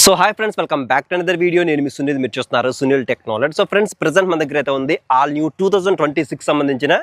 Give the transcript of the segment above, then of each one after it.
So hi friends, welcome back to another video. నేను మీ సునీల్, మీరు చూస్తున్నారు Sunil technology. So friends, present మన దగ్గర అయితే ఉంది ఆల్ న్యూ 2026 సంబంధించిన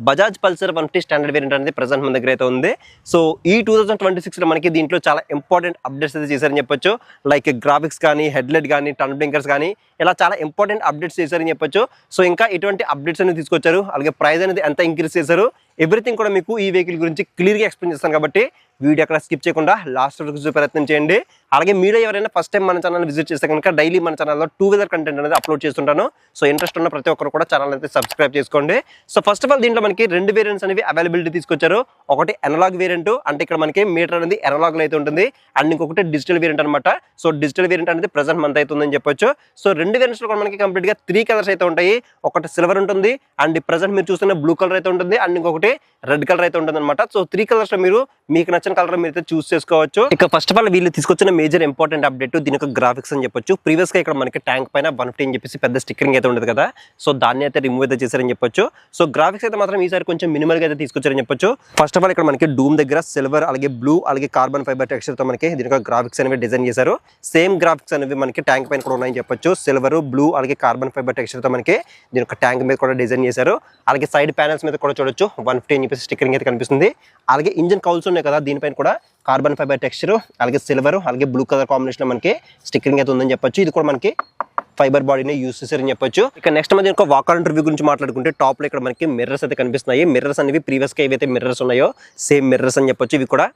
బజాజ్ పల్సర్ 150 స్టాండర్డ్ వేరియంట్ అనేది ప్రెజెంట్ మన దగ్గర అయితే ఉంది. సో ఈ 2026లో మనకి దీంట్లో చాలా ఇంపార్టెంట్ అప్డేట్స్ అయితే చేశారని చెప్పొచ్చు. లైక్ గ్రాఫిక్స్ కానీ, హెడ్లైట్ కానీ, టర్న్ బ్లింకర్స్ కానీ, ఇలా చాలా ఇంపార్టెంట్ అప్డేట్స్ చేశారని చెప్పొచ్చు. సో ఇంకా ఎటువంటి అప్డేట్స్ అనేది తీసుకొచ్చారు, అలాగే ప్రైస్ అనేది ఎంత ఇంక్రీజ్ చేశారు, ఎవ్రీథింగ్ కూడా మీకు ఈ వెహికల్ గురించి క్లియర్గా ఎక్స్ప్లెయిన్ చేస్తాను. కాబట్టి వీడియో అక్కడ స్కిప్ చేయకుండా లాస్ట్ వరకు చూసే ప్రయత్నం చేయండి. అలాగే మీరు ఎవరైనా ఫస్ట్ టైం మన ఛానల్ విజిట్ చేస్తే కనుక డైలీ మన ఛానల్లో టూ వీలర్ కంటెంట్ అనేది అప్లోడ్ చేస్తుంటాను. సో ఇంట్రెస్ట్ ఉన్న ప్రతి ఒక్కరు కూడా ఛానల్ అయితే సబ్స్క్రైబ్ చేసుకోండి. సో ఫస్ట్ ఆఫ్ ఆల్ దీంట్లో మనకి రెండు వేరియంట్స్ అనేవి అవైలబిలిటీ తీసుకొచ్చారు. ఒకటి అనలాగ్ వేరియంట్, అంటే ఇక్కడ మనకి మీటర్ అనేది అనలాగ్ అయితే ఉంటుంది, అండ్ ఇంకొకటి డిజిటల్ వేరియంట్ అనమాట. సో డిజిటల్ వేరియంట్ అనేది ప్రెజెంట్ మంత్ అవుతుందని చెప్పొచ్చు. సో రెండు వేరియంట్స్ లో కూడా మనకి కంప్లీట్ గా 3 కలర్స్ అయితే ఉంటాయి. ఒకటి సిల్వర్ ఉంటుంది, అండ్ ప్రెజెంట్ మీరు చూస్తున్న బ్లూ కలర్ అయితే ఉంటుంది, అండ్ ఇంకొకటి రెడ్ కలర్ అయితే ఉంటుంది అనమాట. సో 3 కలర్స్ లో మీరు మీకు నచ్చిన కలర్ మీరు అయితే చూస్ చేసుకోవచ్చు. ఇక ఫస్ట్ ఆఫ్ ఆల్ వీళ్ళు తీసుకొచ్చిన మేజర్ ఇంపార్టెంట్ అప్డేట్ దీని యొక్క గ్రాఫిక్స్ అని చెప్పొచ్చు. ప్రీవియస్ గా ఇక్కడ మనకి ట్యాంక్ పైన 150 అని చెప్పేసి పెద్ద స్టిక్కరింగ్ అయితే ఉండదు కదా, సో దాన్ని అయితే రిమూవ్ అయితే చేశారని చెప్పొచ్చు. సో గ్రాఫిక్స్ అయితే మాత్రం ఈసారి కొంచెం మినిమల్ గా అయితే తీసుకొచ్చారని చెప్పొచ్చు. ఫస్ట్ ఆఫ్ ఆల్ ఇక్కడ మనకి డూమ్ దగ్గర సిల్వర్, అలాగే బ్లూ, అలాగే కార్బన్ ఫైబర్ టెక్స్చర్ తో మనకి దీని యొక్క గ్రాఫిక్స్ అనేవి డిజైన్ చేశారు. సేమ్ గ్రాఫిక్స్ అనేవి మనకి ట్యాంక్ పైన కూడా ఉన్నాయని చెప్పొచ్చు. సిల్వర్, బ్లూ, అలాగే కార్బన్ ఫైబర్ టెక్స్చర్ తో మనకి దీని యొక్క ట్యాంక్ మీద కూడా డిజైన్ చేశారు. అలాగే సైడ్ ప్యానల్స్ మీద కూడా చూడొచ్చు 150 అని చెప్పేసి స్టిక్కరింగ్ అయితే కనిపిస్తుంది. అలాగే ఇంజిన్ కౌల్స్ ఉన్నాయి కదా, దీనిపైన కూడా కార్బన్ ఫైబర్ టెక్స్చర్, అలాగే సిల్వర్, అలాగే బ్లూ కలర్ కాంబినేషన్ లో మనకి స్టిక్కరింగ్ అయితే ఉందని చెప్పొచ్చు. ఇది కూడా మనకి ఫైబర్ బాడీని యూస్ చేశారని చెప్పొచ్చు. ఇక నెక్స్ట్ మన ఒక వాకర్ ఇంటర్వ్యూ గురించి మాట్లాడుకుంటే టాప్ లో ఇక్కడ మనకి మిర్రర్స్ అయితే కనిపిస్తున్నాయి. మిర్రర్స్ అనేవి ప్రీవియస్ గా ఏవైతే మిర్రర్స్ ఉన్నాయో సేమ్ మిర్రర్స్ అని చెప్పొచ్చు. ఇవి కూడా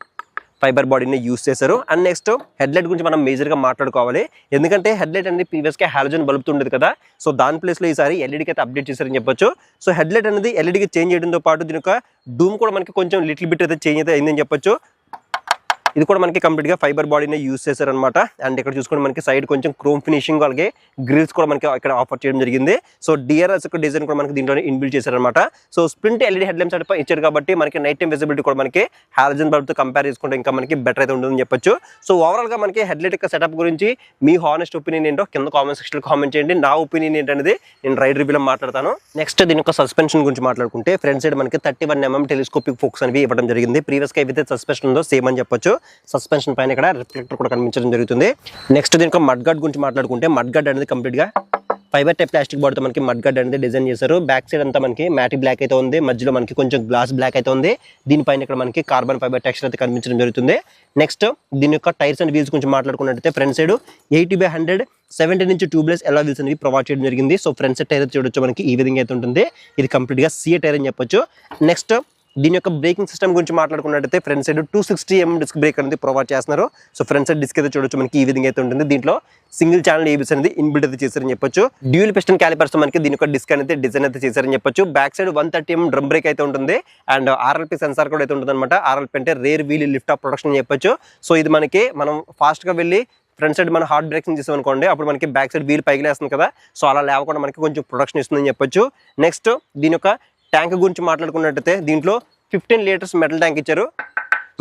ఫైబర్ బాడీని యూస్ చేశారు. అండ్ నెక్స్ట్ హెడ్లైట్ గురించి మనం మేజర్గా మాట్లాడుకోవాలి. ఎందుకంటే హెడ్లైట్ అనేది ప్రీవియస్గా హాలోజన్ బల్బ్ ఉండేది కదా, సో దాని ప్లేస్లో ఈసారి ఎల్ఈడికి అయితే అప్డేట్ చేశారని చెప్పొచ్చు. సో హెడ్లైట్ అనేది ఎల్ఈడికి చేంజ్ చేయడంతో పాటు దీని యొక్క డూమ్ కూడా మనకి కొంచెం లిటిల్ బిట్ అయితే చేంజ్ అయితే అయిందని చెప్పొచ్చు. ఇది కూడా మనకి కంప్లీట్గా ఫైబర్ బాడీని యూస్ చేశారనమాట. అండ్ ఇక్కడ చూసుకుంటే మనకి సైడ్ కొంచెం క్రోమ్ ఫినిషింగ్, అలాగే గ్రిల్స్ కూడా మనకి ఇక్కడ ఆఫర్ చేయడం జరిగింది. సో డిఆర్ఎస్ యొక్క డిజైన్ కూడా మనకి దీంట్లో ఇన్బిల్డ్ చేశారనమాట. So sprint LED head lights అయితే ఇచ్చారు కాబట్టి మనకి నైట్ టైం విజిబిలిటీ కూడా మనకి హాలోజన్ బల్బ్తో కంపేర్ చేసుకుంటే ఇంకా మనకి బెటర్ అయితే ఉంటుందని చెప్పొచ్చు. సో ఓవరాల్గా మనకి హెడ్లైట్ యొక్క సెటప్ గురించి మీ హానెస్ట్ ఒపీనియన్ ఏంటో కింద కామెంట్ సెక్షన్లో కామెంట్ చేయండి. నా ఒపీనియన్ ఏంటనేది నేను రైడ్ రివ్యూలో మాట్లాడతాను. నెక్స్ట్ దీని యొక్క సస్పెన్షన్ గురించి మాట్లాడుకుంటే ఫ్రంట్ సైడ్ మనకి 31mm టెలిస్కోపిక్ ఫోక్స్ అనేవి ఇవ్వడం జరిగింది. ప్రీవియస్గా ఏవైతే సస్పెన్షన్ ఉందో సేమ్ అని చెప్పొచ్చు. సస్పెన్షన్ పైన ఇక్కడ రిఫ్లెక్టర్ కూడా కనిపించడం జరుగుతుంది. నెక్స్ట్ దీనికి మడ్ గార్డ్ గురించి మాట్లాడుకుంటే మడ్ గార్డ్ అనేది కంప్లీట్ గా ఫైబర్ టైప్ ప్లాస్టిక్ బాడీతో మనకి మడ్ గార్డ్ అనేది డిజైన్ చేశారు. బ్యాక్ సైడ్ అంతా మనకి మ్యాటి బ్లాక్ అయితే ఉంది, మధ్యలో మనకి కొంచెం గ్లాస్ బ్లాక్ అయితే ఉంది. దీనిపైన ఇక్కడ మనకి కార్బన్ ఫైబర్ టెక్స్చర్ అయితే కనిపించడం జరుగుతుంది. నెక్స్ట్ దీని యొక్క టైర్స్ అండ్ వీల్స్ గురించి మాట్లాడుకున్నట్టయితే ఫ్రంట్ సైడ్ 80/100 17 ఇంచ్ ట్యూబ్లెస్ ఎలా వీల్స్ అనేవి ప్రొవైడ్ చేయడం జరిగింది. సో ఫ్రంట్ సైడ్ టైర్ చూడొచ్చు మనకి ఈ విధంగా అయితే ఉంటుంది. ఇది కంప్లీట్ గా సిఏ టైర్ అని చెప్పొచ్చు. నెక్స్ట్ దీని యొక్క బ్రేకింగ్ సిస్టమ్ గురించి మాట్లాడుకున్నట్టయితే front side 260mm disc brake అనేది ప్రొవైడ్ చేస్తున్నారు. సో ఫ్రంట్ సైడ్ డిస్క్ అయితే చూడొచ్చు మనకి ఈ విధంగా అయితే ఉంటుంది. దీంట్లో సింగిల్ ఛానల్ ఏబిఎస్ అనేది ఇన్బిల్ట్ అయితే చేశారని చెప్పొచ్చు. డ్యూయల్ పిస్టన్ క్యాలిపర్స్ మనకి దీని యొక్క డిస్క్ అనేది డిజైన్ అయితే చేశారని చెప్పొచ్చు. Back side 130mm drum break అయితే ఉంటుంది, అండ్ ఆర్ఎల్పి సెన్సార్ కూడా అయితే ఉంటుంది అనమాట. ఆర్ఎల్పి అంటే rear wheel lift off production అని చెప్పొచ్చు. సో ఇది మనకి మనం ఫాస్ట్ గా వెళ్ళి ఫ్రంట్ సైడ్ మనం హార్డ్ బ్రేకింగ్ చేసాం అనుకోండి, అప్పుడు మనకి బ్యాక్ సైడ్ వీల్ పైకి లేస్తుంది కదా, సో అలా లేకుండా మనకి కొంచెం ప్రొడక్షన్ ఇస్తుందని చెప్పొచ్చు. నెక్స్ట్ దీని యొక్క ట్యాంక్ గురించి మాట్లాడుకున్నట్టయితే దీంట్లో 15 లీటర్స్ మెటల్ ట్యాంక్ ఇచ్చారు.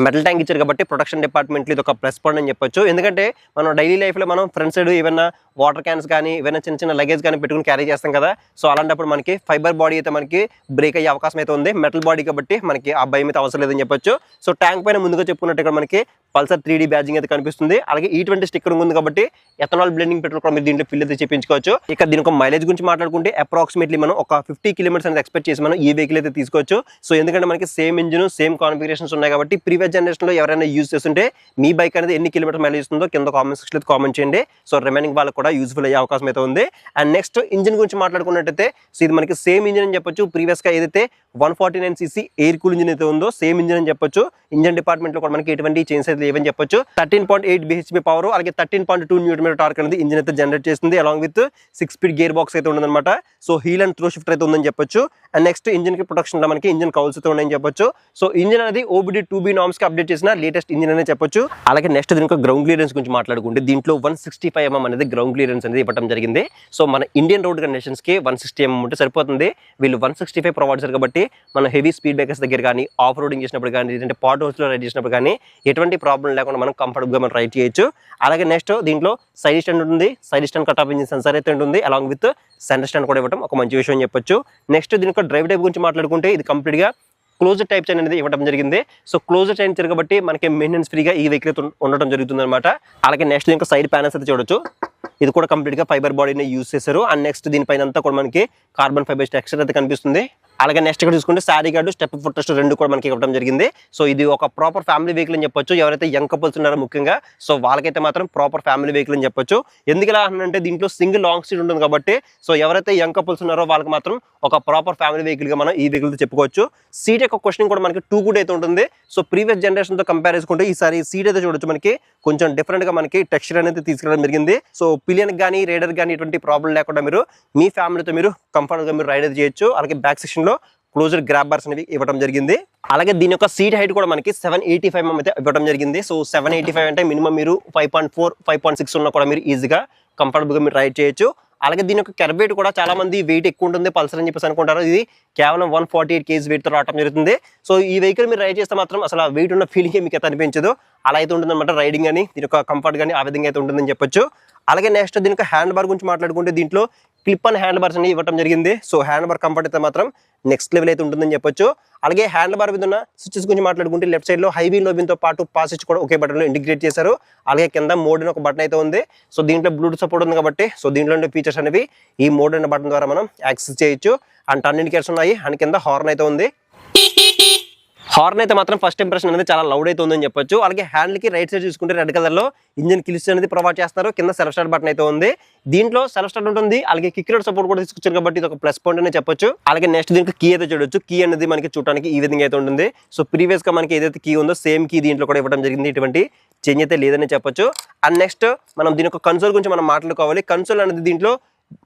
మెటల్ ట్యాంక్ ఇచ్చారు కాబట్టి ప్రొడక్షన్ డిపార్ట్మెంట్లో ఇది ఒక ప్లస్ పాయింట్ అని చెప్పొచ్చు. ఎందుకంటే మనం డైలీ లైఫ్లో మనం ఫ్రంట్ సైడ్ ఏమైనా వాటర్ క్యాన్స్ కానీ ఏమైనా చిన్న చిన్న లగేజ్ కానీ పెట్టుకుని క్యారీ చేస్తాం కదా, సో అలాంటప్పుడు మనకి ఫైబర్ బాడీ అయితే మనకి బ్రేక్ అయ్యే అవకాశం అయితే ఉంది. మెటల్ బాడీ కాబట్టి మనకి ఆ భయం అయితే అవసరం లేదని చెప్పొచ్చు. సో ట్యాంక్ పైన ముందుగా చెప్పుకున్నట్టు ఇక్కడ మనకి పల్సర్ 3D బ్యాజింగ్ అయితే కనిపిస్తుంది. అలాగే E20 స్టిక్కరింగ్ ఉంది కాబట్టి ఎథనాల్ బ్లెండింగ్ పెట్రోల్ కూడా మీరు దీంట్లో ఫిల్ అయితే చేయించుకోవచ్చు. ఇక దీని ఒక మైలేజ్ గురించి మాట్లాడుకుంటే అప్రాక్సిమేట్లీ మనం ఒక 50 కిలోమీటర్స్ అనేది ఎక్స్పెక్ట్ చేసి మనం ఈ వెహికల్ అయితే తీసుకోవచ్చు. సో ఎందుకంటే మనకి సేమ్ ఇంజిన్ సేమ్ కాన్ఫిగరేషన్స్ ఉన్నాయి కాబట్టి ప్రీవియస్ జనరేషన్ లో ఎవరైనా యూజ్ చేస్తుంటే మీ బైక్ అనేది ఎన్ని కిలోమీటర్ మైలేజ్ ఇస్తుందో కింద కామెంట్ సెక్షన్ లో కామెంట్ చేయండి. సో రిమైనింగ్ వాళ్ళకి కూడా యూజ్ఫుల్ అయ్యే అవకాశం అయితే ఉంది. అండ్ నెక్స్ట్ ఇంజిన్ గురించి మాట్లాడుకున్నట్టయితే సో ఇది మనకి సేమ్ ఇంజిన్ అని చెప్పొచ్చు. ప్రీవియస్ గా ఏదైతే 149cc ఎయిర్ కూల్ ఇంజిన్ అయితే ఉందో సేమ్ ఇంజిన్ అని చెప్పొచ్చు. ఇంజిన్ డిపార్ట్మెంట్ లో కూడా మనకి ఎటువంటి చేంజ్ అయితే లేవని చెప్పొచ్చు. 13.8 bhp పవర్, అలాగే 13.2 Nm టార్క్ అనేది ఇంజిన్ అయితే జనరేట్ చేస్తుంది. Along with 6 speed gear box అయితే ఉందన్నమాట. So heel and throw shifter అయితే ఉందని చెప్పొచ్చు. అండ్ నెక్స్ట్ ఇంజిన్ కి ప్రొటెక్షన్ లో మనకి ఇంజిన్ కౌల్స్ అయితే ఉన్నాయని చెప్పొచ్చు. సో ఇంజిన్ అనేది OBD 2B నార్మ్స్ కి అప్డేట్ చేసిన లేటెస్ట్ ఇంజిన్ అనే చెప్పొచ్చు. అలాగే నెక్స్ట్ దీనికి గ్రౌండ్ క్లియరెన్స్ గురించి మాట్లాడుకుంటే దీంట్లో 165mm అనేది గ్రౌండ్ క్లియరెన్స్ అనేది ఇవ్వడం జరిగింది. సో మన ఇండియన్ రోడ్ కండిషన్స్ కి 160mm ఉంటే సరిపోతుంది. వీళ్ళు 165 ప్రొవైడ్ చేశారు కాబట్టి మనం హెవీ స్పీడ్ బ్రేకర్స్ దగ్గర కానీ ఆఫ్ రోడింగ్ చేసినప్పుడు కానీ లేదంటే పాట్ హౌస్ లో రైడ్ చేసినప్పుడు కానీ ఎటువంటి ప్రాబ్లం లేకుండా మనం కంఫర్టబుల్ గా మనం రైడ్ చేయొచ్చు. అలాగే నెక్స్ట్ దీంట్లో సైడ్ స్టాండ్ ఉంటుంది. Side stand cut off engine sensor అయితే ఉంటుంది. అలాంగ్ విత్ సెంటర్ స్టాండ్ కూడా ఇవ్వడం ఒక మంచి విషయం చెప్పొచ్చు. నెక్స్ట్ దీని యొక్క డ్రైవ్ టైప్ గురించి మాట్లాడుకుంటే ఇది కంప్లీట్ గా క్లోజ్డ్ టైప్ చైన్ అనేది ఇవ్వడం జరిగింది. సో క్లోజ్డ్ చైన్ కాబట్టి మనకి మెయింటెనెన్స్ ఫ్రీగా ఈ వెహికల్ ఉండడం జరుగుతుంది అనమాట. అలాగే నెక్స్ట్ ఇంకా సైడ్ ప్యానల్స్ అయితే చూడొచ్చు. ఇది కూడా కంప్లీట్ గా ఫైబర్ బాడీని యూజ్ చేశారు. అండ్ నెక్స్ట్ దీనిపైన అంతా కూడా మనకి కార్బన్ ఫైబర్ టెక్స్చర్ అయితే కనిపిస్తుంది. అలాగే నెక్స్ట్ ఇక్కడ చూసుకుంటే శారీ గార్డు, స్టెప్ ఫుట్ రెండు కూడా మనకి ఇవ్వడం జరిగింది. సో ఇది ఒక ప్రాపర్ ఫ్యామిలీ వెహికల్ అని చెప్పొచ్చు. ఎవరైతే యంగ్ కపుల్స్ ఉన్నారో ముఖ్యంగా, సో వాళ్ళకైతే మాత్రం ప్రాపర్ ఫ్యామిలీ వెహికల్ అని చెప్పొచ్చు. ఎందుకు ఇలా అంటే దీంట్లో సింగిల్ లాంగ్ సీట్ ఉంటుంది కాబట్టి, సో ఎవరైతే యంగ్ కపుల్స్ ఉన్నారో వాళ్ళకి మాత్రం ఒక ప్రాపర్ ఫ్యామిలీ వెహికల్ గా మనం ఈ వెహికల్ చెప్పుకోవచ్చు. సీట్ యొక్క క్వశ్చన్ కూడా మనకి 2 గుడ్ అయితే ఉంటుంది. సో ప్రీవియస్ జనరేషన్ తో కంపేర్ చేసుకుంటే ఈసారి సీట్ అయితే చూడొచ్చు, మనకి కొంచెం డిఫరెంట్ గా మనకి టెక్స్చర్ అనేది తీసుకురావడం జరిగింది. సో పిలియన్ కానీ రైడర్ కానీ ఎటువంటి ప్రాబ్లం లేకుండా మీరు మీ ఫ్యామిలీతో మీరు కంఫర్ట్ గా మీరు రైడ్ అయితే చేయొచ్చు. అలాగే బ్యాక్ సెక్షన్ లో క్లోజ్డ్ గ్రాబ్ బార్స్ అనేవి ఇవ్వడం జరిగింది. అలాగే దీని యొక్క సీట్ హైట్ కూడా మనకి 785 mm అయితే ఇవ్వడం జరిగింది. సో 785 అంటే మినిమం మీరు 5.4, 5.6 ఉన్నా కూడా మీరు ఈజీగా కంఫర్టబుల్ గా మీరు రైడ్ చేయొచ్చు. అలాగే దీని యొక్క కర్వ్ వెయిట్ కూడా చాలా మంది వెయిట్ ఎక్కువ ఉంటుంది పల్సర్ అని చెప్పేసి అనుకుంటారు. ఇది కేవలం 148 kg వెయిట్ తో రావడం జరుగుతుంది. సో ఈ వెహికల్ మీరు రైడ్ చేస్తే మాత్రం అసలు వెయిట్ ఉన్న ఫీలింగ్ మీకు అయితే అనిపించదు. అలా అయితే ఉంటుంది అనమాట రైడింగ్ అని, దీని యొక్క కంఫర్ట్ కానీ ఆ విధంగా అయితే ఉంటుందని చెప్పొచ్చు. అలాగే నెక్స్ట్ దీని యొక్క హ్యాండ్ బార్ గురించి మాట్లాడుకుంటే దీంట్లో క్లిప్ అండ్ హ్యాండ్ బార్స్ అని ఇవ్వడం జరిగింది. సో హ్యాండ్ బార్ కంఫర్ట్ అయితే మాత్రం నెక్స్ట్ లెవెల్ అయితే ఉంటుందని చెప్పొచ్చు. అలాగే హ్యాండ్ బార్ మీద ఉన్న స్విచెస్ గురించి మాట్లాడుకుంటే లెఫ్ట్ సైడ్ లో హైవీ లోబిన్ తో పాటు పాస్ స్విచ్ కూడా ఒకే బటన్ లో ఇంటిగ్రేట్ చేశారు. అలాగే కింద మోడ్ అని ఒక బటన్ అయితే ఉంది. సో దీంట్లో బ్లూటూత్ సపోర్ట్ ఉంది కాబట్టి సో దీంట్లో ఉండే ఫీచర్స్ అనేవి ఈ మోడ్ అనే బటన్ ద్వారా మనం యాక్సెస్ చేయొచ్చు. అండ్ టర్న్ ఇండికేటర్స్ ఉన్నాయి. అండ్ కింద హార్న్ అయితే ఉంది. హార్న్ అయితే మాత్రం ఫస్ట్ ఇంప్రెషన్ అనేది చాలా లౌడ్ అయితే ఉందని చెప్పొచ్చు. అలాగే హ్యాండిల్ కి రైట్ సైడ్ చూసుకుంటే రెడ్ కలర్ లో ఇంజిన్ కిల్స్ అనేది ప్రొవైడ్ చేస్తారు. కింద సెల్ఫ్ స్టార్ట్ బటన్ అయితే ఉంది. దీంట్లో సెల్ఫ్ స్టార్ట్ ఉంటుంది. అలాగే కిక్ రోడ్ సపోర్ట్ కూడా తీసుకొచ్చారు కాబట్టి ఇది ఒక ప్లస్ పాయింట్ అని చెప్పొచ్చు. అలాగే నెక్స్ట్ దీనికి కీ అయితే చూడొచ్చు. కీ అనేది మనకి చూడడానికి ఈ విధంగా అయితే ఉంటుంది. సో ప్రీవియస్ గా మనకి ఏదైతే కీ ఉందో సేమ్ కీ దీంట్లో కూడా ఇవ్వడం జరిగింది. ఎటువంటి చేంజ్ అయితే లేదని చెప్పొచ్చు. అండ్ నెక్స్ట్ మనం దీని యొక్క కన్సోల్ గురించి మనం మాట్లాడుకోవాలి. కన్సోల్ అనేది దీంట్లో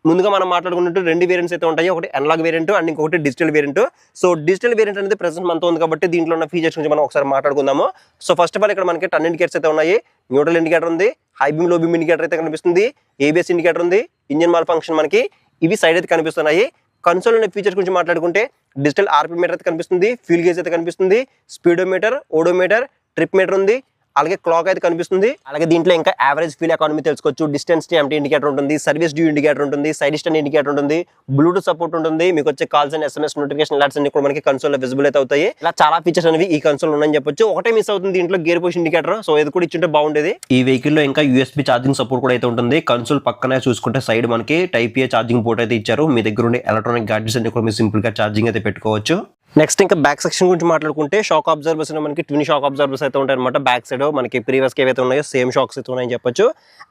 ముందుగా మనం మాట్లాడుకున్నట్టు 2 వేరియంట్స్ అయితే ఉంటాయి. ఒకటి అనలాగ్ వేరియంట్ అండ్ ఇంకొకటి digital variant. So digital variant అనేది ప్రెసెంట్ మనతో ఉంది కాబట్టి దీంట్లో ఉన్న ఫీచర్స్ గురించి మనం ఒకసారి మాట్లాడుకుందాము. సో ఫస్ట్ ఆఫ్ ఆల్ ఇక్కడ మనకి టర్న్ ఇండికేటర్స్ అయితే ఉన్నాయి. న్యూట్రల్ ఇండికేటర్ ఉంది. హై బీమ్ లో బీమ్ ఇండికేటర్ అయితే కనిపిస్తుంది. ఏబిఎస్ ఇండికేటర్ ఉంది. ఇంజిన్ మాల్ ఫంక్షన్ మనకి ఇవి సైడ్ అయితే కనిపిస్తున్నాయి. కన్సోల్ అనే ఫీచర్స్ గురించి మాట్లాడుకుంటే డిజిటల్ ఆర్పీ మీటర్ అయితే కనిపిస్తుంది. ఫ్యూల్ గేజ్ అయితే కనిపిస్తుంది. స్పీడోమీటర్, ఓడోమీటర్, ట్రిప్ మీటర్ ఉంది. అలాగే క్లాక్ అయితే కనిపిస్తుంది. అలాగే దీంట్లో ఇంకా యావరేజ్ ఫ్యూల్ ఎకానమీ తెలుసుకోవచ్చు. డిస్టెన్స్ ఎంటీ ఇండికేటర్ ఉంటుంది. సర్వీస్ డ్యూ ఇండికేటర్ ఉంటుంది. సైడ్ స్టాండ్ ఇండికేటర్ ఉంటుంది. బ్లూటూత్ సపోర్ట్ ఉంటుంది. మీకు వచ్చే calls and SMS notification alerts అన్ని కూడా మనకి కన్సోల్ లో విజిబుల్ అయితే అవుతాయి. ఇలా చాలా ఫీచర్స్ అనేవి ఈ కన్సోల్ ఉన్నాయని చెప్పొచ్చు. ఒకటే మిస్ అవుతుంది దీంట్లో గేర్ పొజిషన్ ఇండికేటర్. సో ఇది కూడా ఇచ్చుంటే బాగుండేది. ఈ వెహికల్ లో ఇంకా USB ఛార్జింగ్ సపోర్ట్ కూడా అయితే ఉంటుంది. కన్సోల్ పక్కనే చూసుకుంటే సైడ్ మనకి టైప్ ఏ ఛార్జింగ్ పోర్ట్ అయితే ఇచ్చారు. మీ దగ్గర ఉండే ఎలక్ట్రానిక్ గాడ్జెట్స్ అన్ని కూడా మీరు సింపుల్ గా ఛార్జింగ్ అయితే పెట్టుకోవచ్చు. నెక్స్ట్ ఇంకా బ్యాక్ సెక్షన్ గురించి మాట్లాడుకుంటే షాక్ అబ్జర్వర్స్ మనకి ట్విన్ షాక్ అబ్జర్వర్స్ అయితే ఉంటాయి అనమాట. బ్యాక్ సైడ్ మనకి ప్రీవియస్ ఏవైతే ఉన్నాయో సేమ్ షాక్స్ అయితే ఉన్నాయని చెప్పొచ్చు.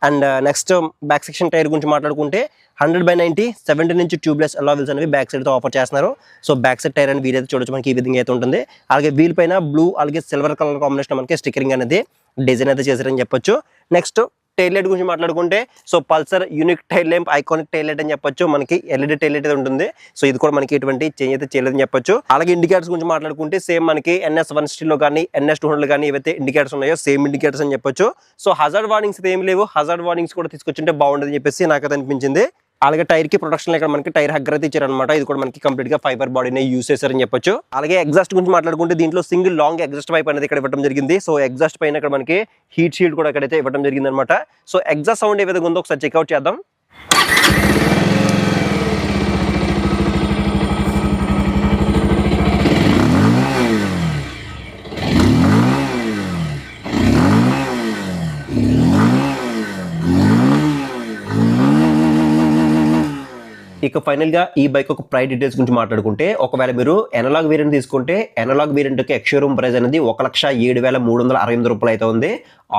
And next back section tyre గురించి మాట్లాడుకుంటే 100/90 70 నుంచి ట్యూబ్లెస్ అలా వీల్స్ అనేవి బ్యాక్ సైడ్ తో ఆఫర్ చేస్తున్నారు. సో బ్యాక్ సైడ్ టైర్ అని వీల్ అయితే చూడొచ్చు మనకి ఈ విధంగా అయితే ఉంటుంది. అలాగే వీల్ పైన బ్లూ అలాగే సిల్వర్ కలర్ కాంబినేషన్ మనకి స్టిక్కరింగ్ అనేది డిజైన్ అయితే చేశారని చెప్పొచ్చు. నెక్స్ట్ టైల్ లైట్ గురించి మాట్లాడుకుంటే so Pulsar unique tail lamp iconic tail light అని చెప్పొచ్చు. మనకి LED టైల్ లైట్ అయితే ఉంటుంది. సో ఇది కూడా మనకి ఎటువంటి చేంజ్ అయితే చేయలేదని చెప్పొచ్చు. అలాగే ఇండికేటర్స్ గురించి మాట్లాడుకుంటే సేమ్ మనకి NS160 లో కానీ NS200 లో కానీ ఏవైతే ఇండికేటర్స్ ఉన్నాయో సేమ్ ఇండికేటర్స్ అని చెప్పొచ్చు. సో హజార్డ్ వార్నింగ్స్ అయితే ఏమి లేవు. హజార్డ్ వార్నింగ్స్ కూడా తీసుకొచ్చింటే బాగుండదని చెప్పేసి నాకైతే అనిపించింది. అలాగే టైర్ కి ప్రొటెక్షన్ ఇక్కడ మనకి టైర్ హగ్గర్ అయితే ఇచ్చారనమాట. ఇది కూడా మనకి కంప్లీట్ గా ఫైబర్ బాడీనే యూస్ చేశారని చెప్పొచ్చు. అలాగే ఎగ్జాస్ట్ గురించి మాట్లాడుకుంటే దీంట్లో సింగిల్ లాంగ్ ఎగ్జాస్ట్ పైప్ అనేది ఇక్కడ ఇవ్వడం జరిగింది. సో ఎగ్జాస్ట్ పైన ఇక్కడ మనకి హీట్ షీల్డ్ కూడా ఇక్కడైతే ఇవ్వడం జరిగింది అనమాట. సో ఎగ్జాస్ట్ సౌండ్ ఏ విధంగా ఉందో ఒకసారి చెక్అవుట్ చేద్దాం. ఇక ఫైనల్ గా ఈ బైక్ ఒక ప్రైస్ డీటెయిల్స్ గురించి మాట్లాడుకుంటే ఒకవేళ మీరు ఎనలాగ్ వేరియంట్ తీసుకుంటే ఎనలాగ్ వేరియంట్ కి ఎక్స్షోరూమ్ ప్రైస్ అనేది 1,07,368 రూపాయలు అయితే ఉంది.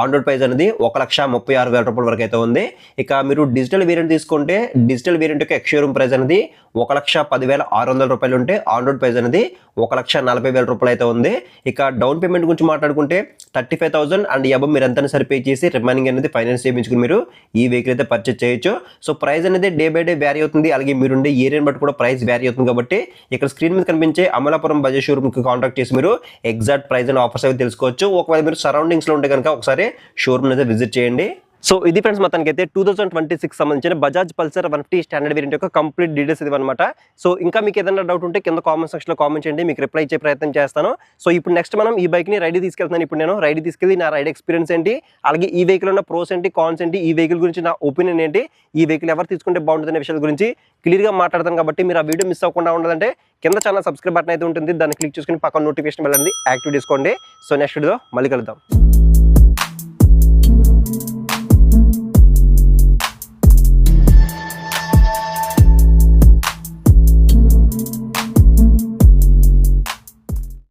ఆన్ రోడ్ ప్రైస్ అనేది 1,36,000 రూపాయల వరకు అయితే ఉంది. ఇక మీరు డిజిటల్ వేరియంట్ తీసుకుంటే డిజిటల్ వేరియంట్ కి ఎక్స్షోరూమ్ ప్రైస్ అనేది 1,10,600 రూపాయలు ఉంటే ఆన్ రోడ్ ప్రైస్ అనేది 1,40,000 రూపాయలు అయితే ఉంది. ఇక డౌన్ పేమెంట్ గురించి మాట్లాడుకుంటే 35,000 అండ్ అబవ్ మీరు ఎంత సరి పే చేసి రిమైనింగ్ అనేది ఫైనాన్స్ చేయించుకుని మీరు ఈ వెహికల్ అయితే పర్చేస్ చేయొచ్చు. సో ప్రైస్ అనేది డే బై డే వ్యారీ అవుతుంది. అలాగే మీరుండే ఏరియాని బట్టి కూడా ప్రైస్ వ్యారీ అవుతుంది కాబట్టి ఇక్కడ స్క్రీన్ మీద కనిపించే అమలాపురం బజాజ్ షోరూమ్ కి కాంటాక్ట్ చేసి మీరు ఎగ్జాక్ట్ ప్రైస్ అండ్ ఆఫర్స్ అవి తెలుసుకోవచ్చు. ఒకవేళ మీరు సరౌండింగ్స్ లో ఉంటే కనుక ఒకసారి షోరూమ్ అయితే విజిట్ చేయండి. సో ఇది ఫ్రెండ్స్ మొత్తానికి అయితే 2026 సంబంధించిన బజాజ్ పల్సర్ 150 స్టాండర్డ్ వేరియంట్ యొక్క కంప్లీట్ డీటెయిల్స్ ఇది అనమాట. సో ఇంకా మీకు ఏదైనా డౌట్ ఉంటే కింద కామెంట్ సెక్షన్లో కామెంట్ చేయండి, మీకు రిప్లై ఇచ్చే ప్రయత్నం చేస్తాను. సో ఇప్పుడు నెక్స్ట్ మనం ఈ బైక్ని రైడ్ తీసుకెళ్తున్నాను. ఇప్పుడు నేను రైడ్ తీసుకెళ్ళి నా రైడ్ ఎక్స్పీరియన్స్ ఏంటి, అలాగే ఈ వెహికల్ ఉన్న ప్రోస్ ఏంటి, కాన్స్ ఏంటి, ఈ వెహికల్ గురించి నా ఒపీనియన్ ఏంటి, ఈ వెహికల్ ఎవరు తీసుకుంటే బాగుంటుందనే విషయాల గురించి క్లియర్గా మాట్లాడతాను. కాబట్టి మీరు ఆ వీడియో మిస్ అవ్వకుండా ఉండాలంటే కింద ఛానల్ సబ్స్క్రైబ్ బటన్ అయితే ఉంటుంది, దాన్ని క్లిక్ చేసుకుని పక్కన నోటిఫికేషన్ వెళ్ళండి, యాక్టివ్ చేసుకోండి. సో నెక్స్ట్ వీడియో మళ్ళీ కలుద్దాం.